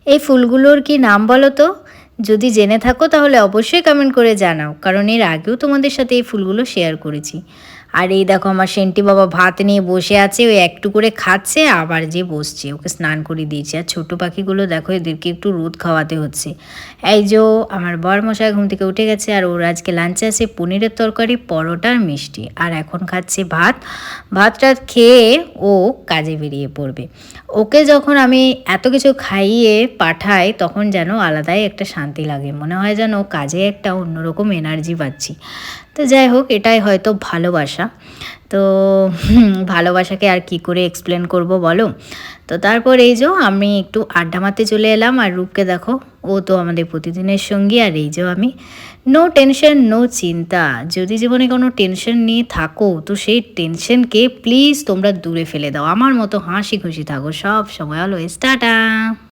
এই ফুলগুলোর কি নাম বলো তো? যদি জেনে থাকো তাহলে অবশ্যই কমেন্ট করে জানাও, কারণ এর আগেও তোমাদের সাথে এই ফুলগুলো শেয়ার করেছি। আর এই দেখো আমার সেন্টি বাবা ভাত নিয়ে বসে আছে, ওই একটু করে খাচ্ছে আবার যে বসছে, ওকে স্নান করিয়ে দিয়েছি। আর ছোটো পাখিগুলো দেখো, এদেরকে একটু রোদ খাওয়াতে হচ্ছে। এই যে আমার বরমশাই ঘুম থেকে উঠে গেছে, আর ওর আজকে লাঞ্চে আছে পনিরের তরকারি, পরোটা আর মিষ্টি, আর এখন খাচ্ছে ভাত। ভাতটা খেয়ে ও কাজে বেরিয়ে পড়বে। ওকে যখন আমি এত কিছু খাইয়ে পাঠাই তখন যেন আলাদাই একটা শান্তি লাগে, মনে হয় যেন কাজে একটা অন্যরকম এনার্জি পাচ্ছি। তো যাই হোক, এটাই হয়তো ভালোবাসা। তো ভালোবাসাকে আর কি করে এক্সপ্লেন করব বলো। তো তারপর এই যে আমি একটু আড্ডা মারতে চলে এলাম, আর রূপকে দেখো, ও তো আমাদের প্রতিদিনের সঙ্গী। আর এই যে আমি নো টেনশন নো চিন্তা, যদি জীবনে কোনো টেনশন নিয়ে থাকো তো সেই টেনশনকে প্লিজ তোমরা দূরে ফেলে দাও, আমার মতো হাসি খুশি থাকো সব সময়। Always tata.